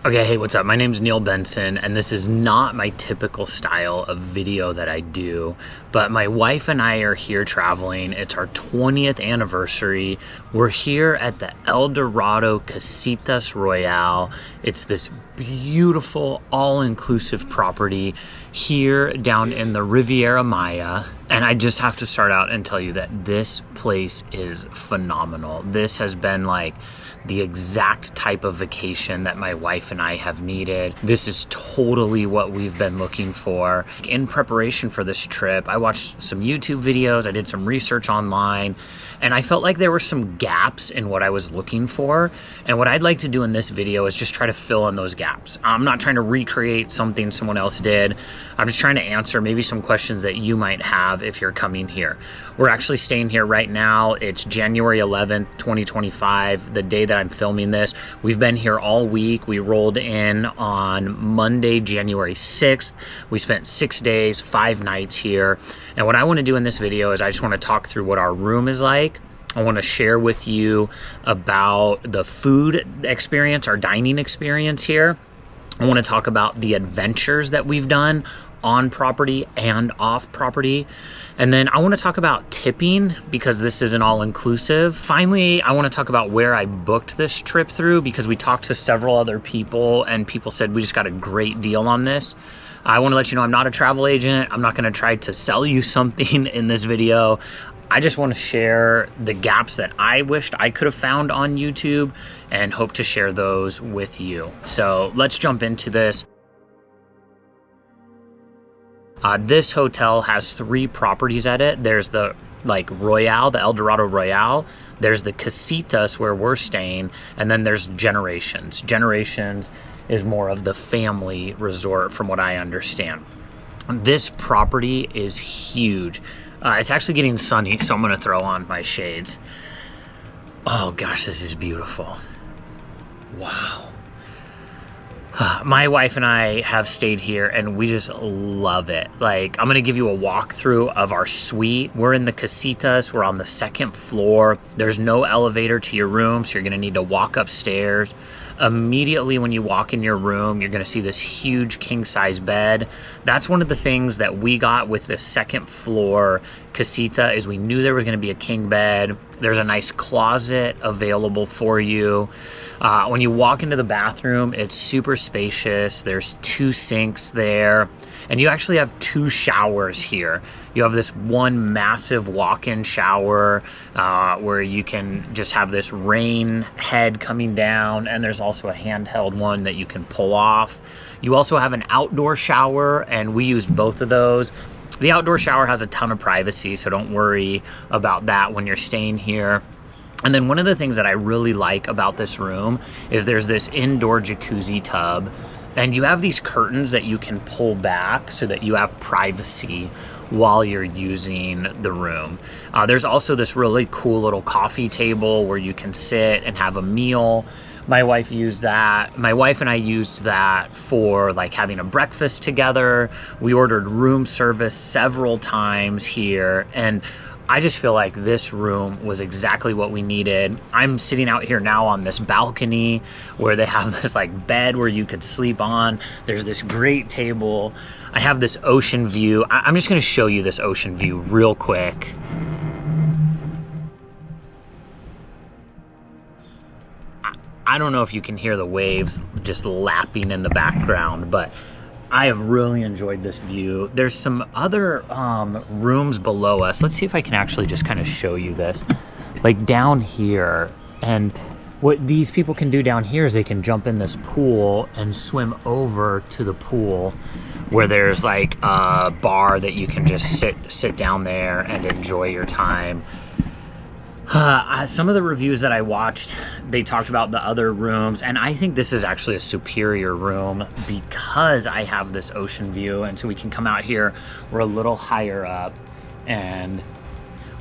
Okay, hey, what's up? My name's Neil Benson, and this is not my typical style of video that I do, but my wife and I are here traveling. It's our 20th anniversary. We're here at the Dorado Casitas Royale. It's this beautiful, all-inclusive property here down in the Riviera Maya. And I just have to start out and tell you that this place is phenomenal. This has been like the exact type of vacation that my wife and I have needed. This is totally what we've been looking for. In preparation for this trip, I watched some YouTube videos, I did some research online, and I felt like there were some gaps in what I was looking for. And what I'd like to do in this video is just try to fill in those gaps. I'm not trying to recreate something someone else did. I'm just trying to answer maybe some questions that you might have if you're coming here. We're actually staying here right now. It's January 11th, 2025, the day that I'm filming this. We've been here all week. We rolled in on Monday, January 6th. We spent 6 days, 5 nights here. And what I want to do in this video is I just want to talk through what our room is like. I want to share with you about the food experience, our dining experience here. I want to talk about the adventures that we've done on property and off property. And then I want to talk about tipping because this isn't all inclusive. Finally, I want to talk about where I booked this trip through because we talked to several other people and people said we just got a great deal on this. I want to let you know I'm not a travel agent. I'm not going to try to sell you something in this video. I just want to share the gaps that I wished I could have found on YouTube and hope to share those with you. So let's jump into this. This hotel has 3 properties at it. There's the Royale, the Dorado Royale. There's the Casitas where we're staying, and then there's Generations. Generations is more of the family resort from what I understand. This property is huge. It's actually getting sunny, so I'm gonna throw on my shades. Oh gosh, this is beautiful. Wow. My wife and I have stayed here and we just love it. Like, I'm gonna give you a walkthrough of our suite. We're in the Casitas, we're on the 2nd floor. There's no elevator to your room, so you're gonna need to walk upstairs. Immediately when you walk in your room, you're gonna see this huge king-size bed. That's one of the things that we got with the 2nd floor Casita is we knew there was gonna be a king bed. There's a nice closet available for you. When you walk into the bathroom, it's super spacious. There's 2 sinks there, and you actually have 2 showers here. You have this one massive walk-in shower where you can just have this rain head coming down, and there's also a handheld one that you can pull off. You also have an outdoor shower, and we used both of those. The outdoor shower has a ton of privacy, so don't worry about that when you're staying here. And then one of the things that I really like about this room is there's this indoor jacuzzi tub, and you have these curtains that you can pull back so that you have privacy while you're using the room. There's also this really cool little coffee table where you can sit and have a meal. My wife used that. My wife and I used that for like having a breakfast together. We ordered room service several times here, and I just feel like this room was exactly what we needed. I'm sitting out here now on this balcony where they have this like bed where you could sleep on. There's this great table. I have this ocean view. I'm just gonna show you this ocean view real quick. I don't know if you can hear the waves just lapping in the background, but I have really enjoyed this view. There's some other rooms below us. Let's see if I can actually just kind of show you this. Like down here, and what these people can do down here is they can jump in this pool and swim over to the pool where there's like a bar that you can just sit down there and enjoy your time. Some of the reviews that I watched, they talked about the other rooms, and I think this is actually a superior room because I have this ocean view, and so we can come out here, we're a little higher up, and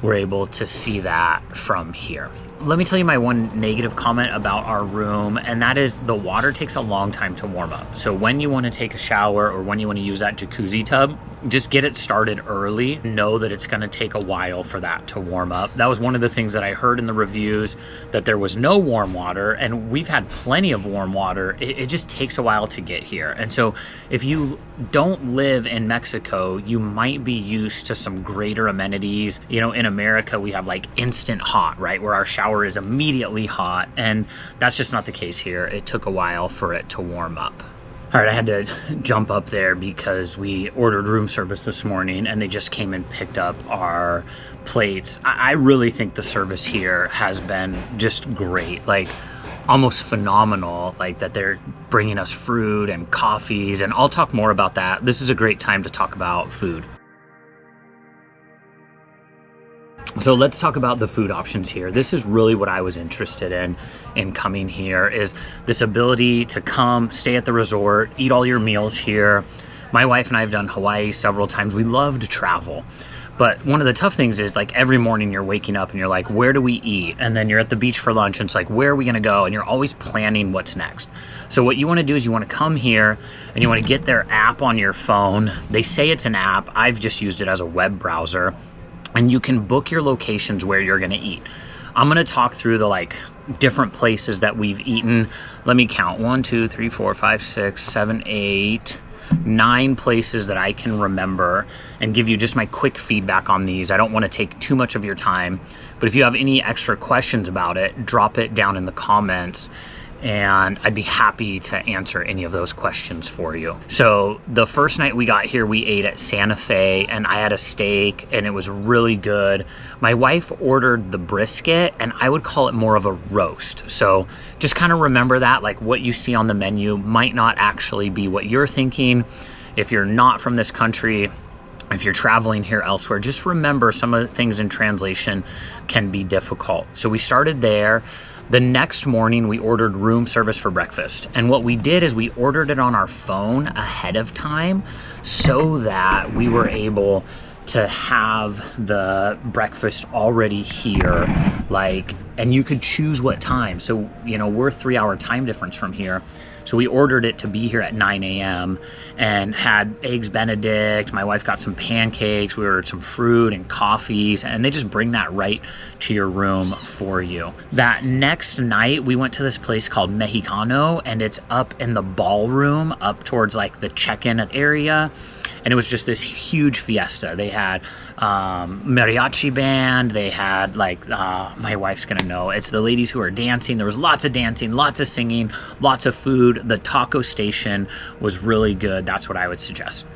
we're able to see that from here. let me tell you my one negative comment about our room, and that is the water takes a long time to warm up. So when you want to take a shower or when you want to use that jacuzzi tub, just get it started early. Know that it's going to take a while for that to warm up. That was one of the things that I heard in the reviews, that there was no warm water, and we've had plenty of warm water. It just takes a while to get here. And so if you don't live in Mexico, you might be used to some greater amenities. You know, in America, we have like instant hot, right? Where our shower is immediately hot, and that's just not the case here. It took a while for it to warm up. All right, I had to jump up there because we ordered room service this morning and they just came and picked up our plates. I really think the service here has been just great, like almost phenomenal, like that they're bringing us fruit and coffees, and I'll talk more about that. This is a great time to talk about food. So let's talk about the food options here. This is really what I was interested in coming here, is this ability to come, stay at the resort, eat all your meals here. My wife and I have done Hawaii several times. We love to travel. But one of the tough things is, like, every morning you're waking up and you're like, where do we eat? And then you're at the beach for lunch and it's like, where are we gonna go? And you're always planning what's next. So what you wanna do is you wanna come here and you wanna get their app on your phone. They say it's an app. I've just used it as a web browser. And you can book your locations where you're gonna eat. I'm gonna talk through the like different places that we've eaten. Let me count, 1, 2, 3, 4, 5, 6, 7, 8, 9 places that I can remember, and give you just my quick feedback on these. I don't wanna take too much of your time, but if you have any extra questions about it, drop it down in the comments, and I'd be happy to answer any of those questions for you. So the first night we got here, we ate at Santa Fe, and I had a steak and it was really good. My wife ordered the brisket, and I would call it more of a roast. So just kind of remember that, like what you see on the menu might not actually be what you're thinking. If you're not from this country, if you're traveling here elsewhere, just remember some of the things in translation can be difficult. So we started there. The next morning, we ordered room service for breakfast. And what we did is we ordered it on our phone ahead of time so that we were able to have the breakfast already here, like, and you could choose what time. So, you know, we're 3-hour time difference from here. So we ordered it to be here at 9 a.m. and had eggs Benedict. My wife got some pancakes. We ordered some fruit and coffees, and they just bring that right to your room for you. That next night, we went to this place called Mexicano, and it's up in the ballroom, up towards like the check-in area. And it was just this huge fiesta. They had mariachi band. They had like, my wife's gonna know, it's the ladies who are dancing. There was lots of dancing, lots of singing, lots of food. The taco station was really good. That's what I would suggest.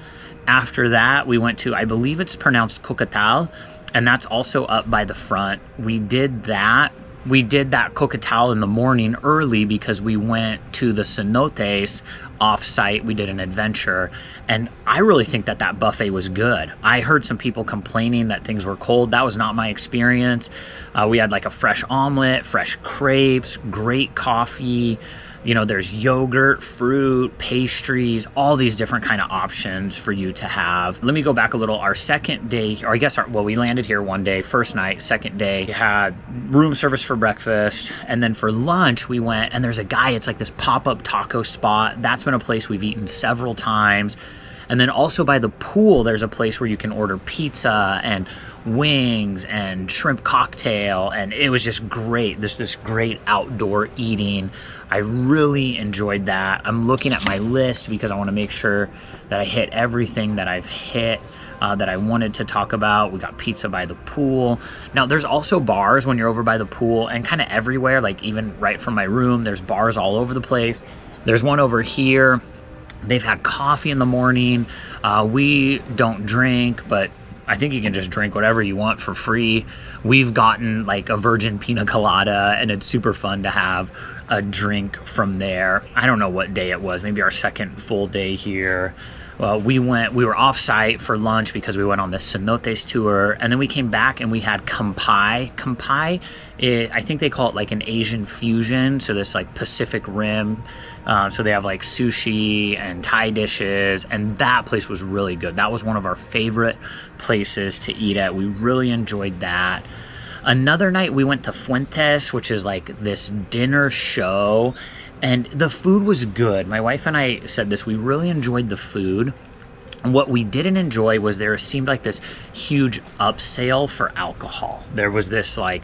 After that, we went to, I believe it's pronounced Cocatal, and that's also up by the front. We did that Cocatal in the morning early because we went to the cenotes off-site. We did an adventure, and I really think that buffet was good. I heard some people complaining that things were cold. That was not my experience. We had like a fresh omelet, fresh crepes, great coffee. You know, there's yogurt, fruit, pastries, all these different kind of options for you to have. Let me go back a little. Our second day, or I guess, we landed here one day, first night. Second day, we had room service for breakfast. And then for lunch, we went, and there's a guy, it's like this pop-up taco spot. That's been a place we've eaten several times. And then also by the pool, there's a place where you can order pizza and wings and shrimp cocktail, and it was just great. This great outdoor eating. I really enjoyed that. I'm looking at my list because I want to make sure that I hit everything that I've hit that I wanted to talk about. We got pizza by the pool. Now there's also bars when you're over by the pool, and kind of everywhere, like even right from my room, there's bars all over the place. There's one over here. They've had coffee in the morning. We don't drink, but I think you can just drink whatever you want for free. We've gotten like a virgin pina colada, and it's super fun to have a drink from there. I don't know what day it was, maybe our second full day here. Well, we were off-site for lunch because we went on the cenotes tour, and then we came back and we had kampai. Kampai, I think they call it like an Asian fusion, so this like Pacific Rim. So they have like sushi and Thai dishes, and that place was really good. That was one of our favorite places to eat at. We really enjoyed that. Another night we went to Fuentes, which is like this dinner show, and the food was good. My wife and I said this, we really enjoyed the food. What we didn't enjoy was there seemed like this huge upsell for alcohol. There was this like,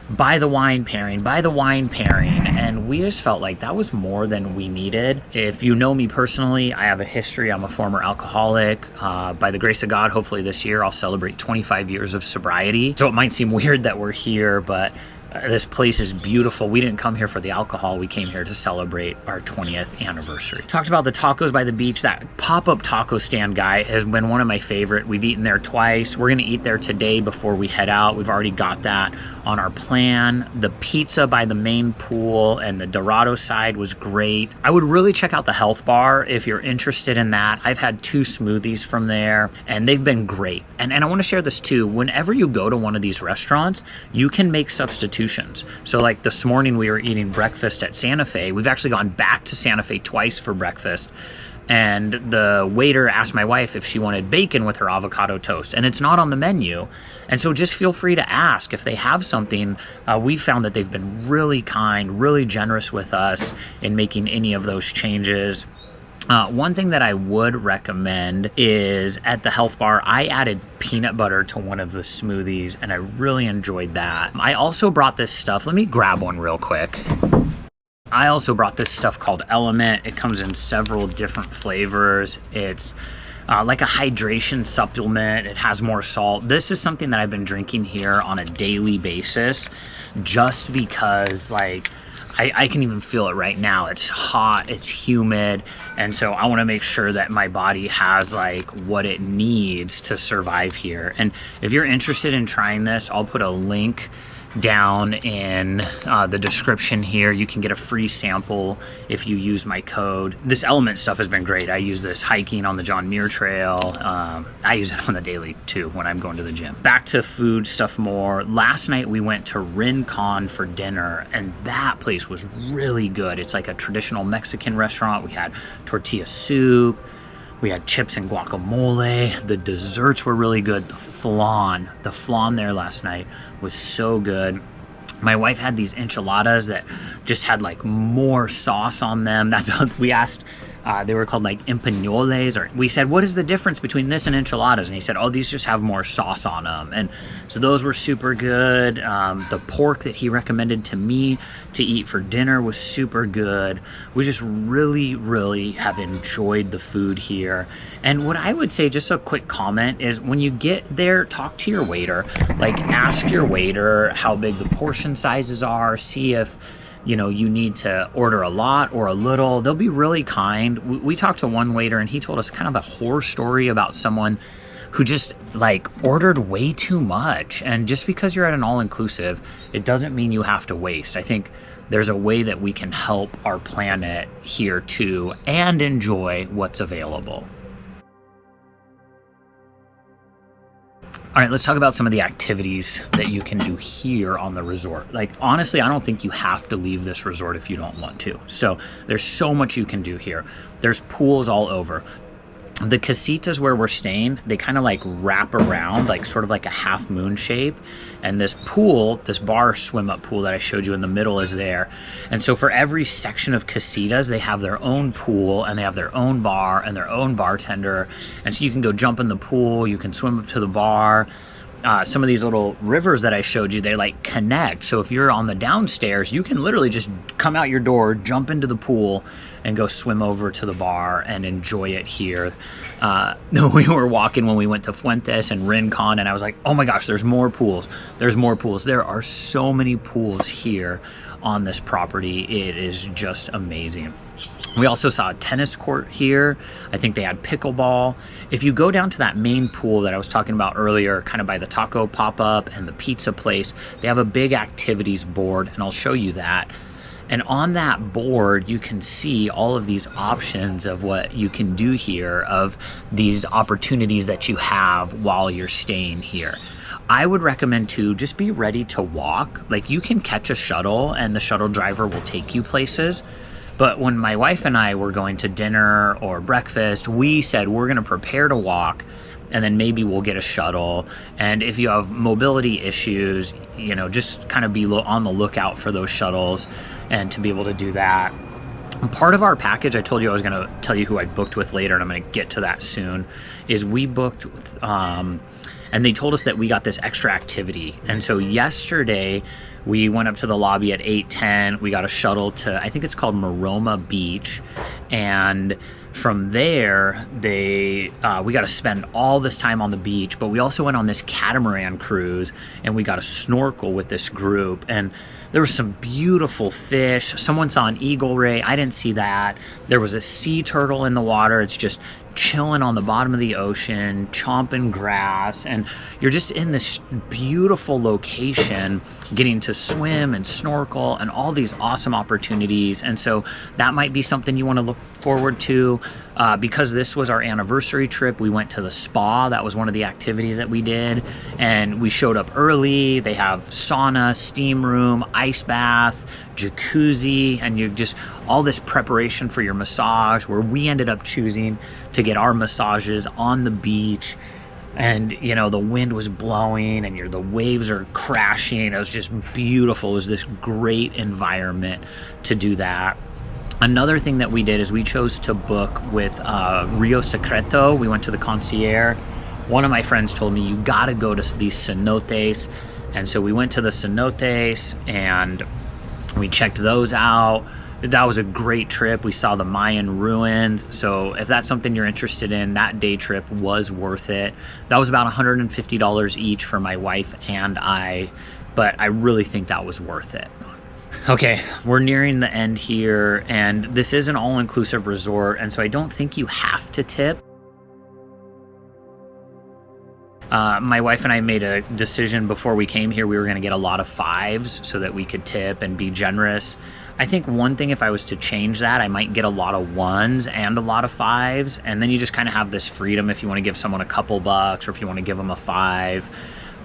buy the wine pairing, and we just felt like that was more than we needed. If you know me personally, I have a history. I'm a former alcoholic. By the grace of God, hopefully this year I'll celebrate 25 years of sobriety. So it might seem weird that we're here, but this place is beautiful. We didn't come here for the alcohol. We came here to celebrate our 20th anniversary. Talked about the tacos by the beach. That pop-up taco stand guy has been one of my favorite. We've eaten there twice. We're gonna eat there today before we head out. We've already got that on our plan. The pizza by the main pool and the Dorado side was great. I would really check out the health bar if you're interested in that. I've had 2 smoothies from there and they've been great. And I wanna share this too. Whenever you go to one of these restaurants, you can make substitutions. So like this morning we were eating breakfast at Santa Fe. We've actually gone back to Santa Fe twice for breakfast. And the waiter asked my wife if she wanted bacon with her avocado toast, and it's not on the menu. And so just feel free to ask if they have something. We found that they've been really kind, really generous with us in making any of those changes. One thing that I would recommend is at the health bar, I added peanut butter to one of the smoothies and I really enjoyed that. I also brought this stuff. Let me grab one real quick. I also brought this stuff called LMNT. It comes in several different flavors. It's like a hydration supplement. It has more salt. This is something that I've been drinking here on a daily basis just because like I can even feel it right now. It's hot, it's humid, and so I want to make sure that my body has like what it needs to survive here. And if you're interested in trying this, I'll put a link down in the description here. You can get a free sample if you use my code. This LMNT stuff has been great. I use this hiking on the John Muir Trail. I use it on the daily too when I'm going to the gym. Back to food stuff more. Last night we went to Rincon for dinner and that place was really good. It's like a traditional Mexican restaurant. We had tortilla soup. We had chips and guacamole. The desserts were really good. The flan there last night was so good. My wife had these enchiladas that just had like more sauce on them. That's what we asked. They were called like empanoles, or we said, what is the difference between this and enchiladas? And he said, oh, these just have more sauce on them. And so those were super good. The pork that he recommended to me to eat for dinner was super good. We just really, really have enjoyed the food here. And what I would say, just a quick comment, is when you get there, talk to your waiter. Like ask your waiter how big the portion sizes are, see if you know, you need to order a lot or a little. They'll be really kind. We talked to one waiter and he told us kind of a horror story about someone who just like ordered way too much. And just because you're at an all-inclusive, it doesn't mean you have to waste. I think there's a way that we can help our planet here too and enjoy what's available. All right, let's talk about some of the activities that you can do here on the resort. Like, honestly, I don't think you have to leave this resort if you don't want to. So there's so much you can do here. There's pools all over. The Casitas where we're staying, they kind of like wrap around, like sort of like a half moon shape. And this pool, this bar swim up pool that I showed you in the middle is there. And so for every section of Casitas, they have their own pool and they have their own bar and their own bartender. And so you can go jump in the pool, you can swim up to the bar. Some of these little rivers that I showed you, they like connect. So if you're on the downstairs, you can literally just come out your door, jump into the pool, and go swim over to the bar and enjoy it here. We were walking when we went to Fuentes and Rincon, and I was like, oh my gosh, there's more pools. There's more pools. There are so many pools here on this property. It is just amazing. We also saw a tennis court here. I think they had pickleball. If you go down to that main pool that I was talking about earlier, kind of by the taco pop-up and the pizza place, they have a big activities board, and I'll show you that. And on that board, you can see all of these options of what you can do here, of these opportunities that you have while you're staying here. I would recommend to just be ready to walk. Like, you can catch a shuttle and the shuttle driver will take you places. But when my wife and I were going to dinner or breakfast, we said we're going to prepare to walk. and then maybe we'll get a shuttle. And if you have mobility issues, you know, just kind of be on the lookout for those shuttles and to be able to do that. Part of our package, I told you I was going to tell you who I booked with later, and I'm going to get to that soon, is we booked and they told us that we got this extra activity. And so yesterday we went up to the lobby at 8:10. We got a shuttle to, I think it's called Maroma Beach. And from there, we got to spend all this time on the beach, but we also went on this catamaran cruise and we got to snorkel with this group. And there was some beautiful fish. Someone saw an eagle ray. I didn't see that. There was a sea turtle in the water. It's just chilling on the bottom of the ocean, chomping grass, and you're just in this beautiful location getting to swim and snorkel and all these awesome opportunities. And so that might be something you want to look forward to. Because this was our anniversary trip, we went to the spa. That was one of the activities that we did, and we showed up early. They have sauna, steam room, ice bath, jacuzzi, and you just all this preparation for your massage, where we ended up choosing to get our massages on the beach. And you know, the wind was blowing and the waves are crashing. It was just beautiful. It was this great environment to do that. Another thing that we did is we chose to book with Rio Secreto. We went to the concierge. One of my friends told me, you gotta go to these cenotes. And so we went to the cenotes and we checked those out. That was a great trip. We saw the Mayan ruins. So if that's something you're interested in, that day trip was worth it. That was about $150 each for my wife and I, but I really think that was worth it. Okay, we're nearing the end here, and this is an all-inclusive resort, and so I don't think you have to tip. My wife and I made a decision before we came here. We were going to get a lot of 5s so that we could tip and be generous. I think one thing, if I was to change that, I might get a lot of 1s and a lot of 5s, and then you just kind of have this freedom if you want to give someone a couple bucks or if you want to give them a 5.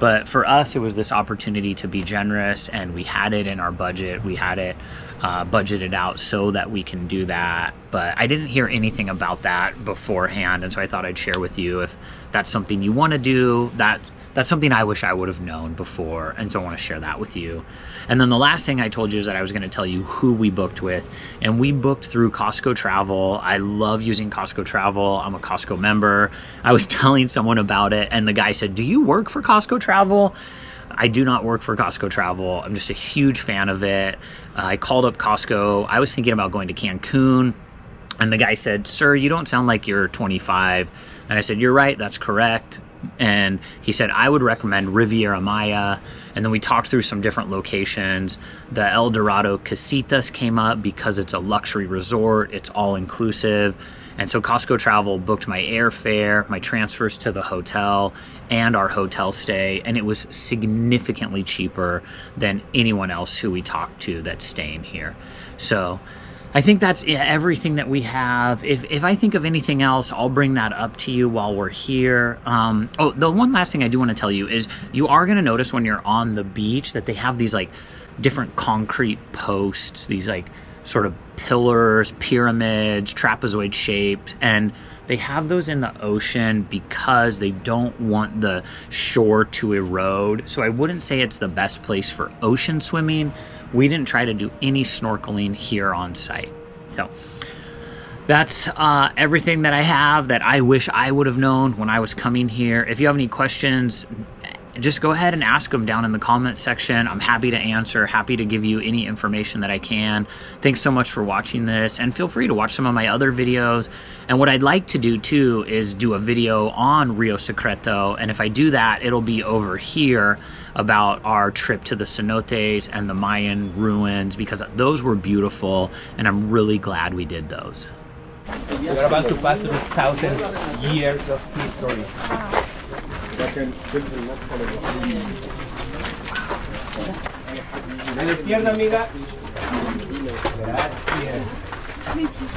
But for us, it was this opportunity to be generous, and we had it in our budget. We had it budgeted out so that we can do that. But I didn't hear anything about that beforehand, and so I thought I'd share with you if that's something you want to do. That's something I wish I would have known before, and so I want to share that with you. And then the last thing I told you is that I was going to tell you who we booked with, and we booked through Costco Travel. I love using Costco Travel. I'm a Costco member. I was telling someone about it, and the guy said, "Do you work for Costco Travel?" I do not work for Costco Travel. I'm just a huge fan of it. I called up Costco. I was thinking about going to Cancun, and the guy said, "Sir, you don't sound like you're 25. And I said, "You're right, that's correct." And he said, "I would recommend Riviera Maya." And then we talked through some different locations. The El Dorado Casitas came up because it's a luxury resort. It's all inclusive. And so Costco Travel booked my airfare, my transfers to the hotel, and our hotel stay. And it was significantly cheaper than anyone else who we talked to that's staying here. So I think that's everything that we have. If I think of anything else, I'll bring that up to you while we're here. Oh, the one last thing I do want to tell you is you are going to notice when you're on the beach that they have these like different concrete posts, these like sort of pillars, pyramids, trapezoid shaped, and they have those in the ocean because they don't want the shore to erode. So I wouldn't say it's the best place for ocean swimming. We didn't try to do any snorkeling here on site. So that's everything that I have that I wish I would have known when I was coming here. If you have any questions, just go ahead and ask them down in the comment section. I'm happy to answer, happy to give you any information that I can. Thanks so much for watching this, and feel free to watch some of my other videos. And what I'd like to do too is do a video on Rio Secreto, and if I do that, it'll be over here about our trip to the cenotes and the Mayan ruins, because those were beautiful, and I'm really glad we did those. We're about to pass through 1,000 years of history. A la izquierda, amiga. Gracias. Thank you.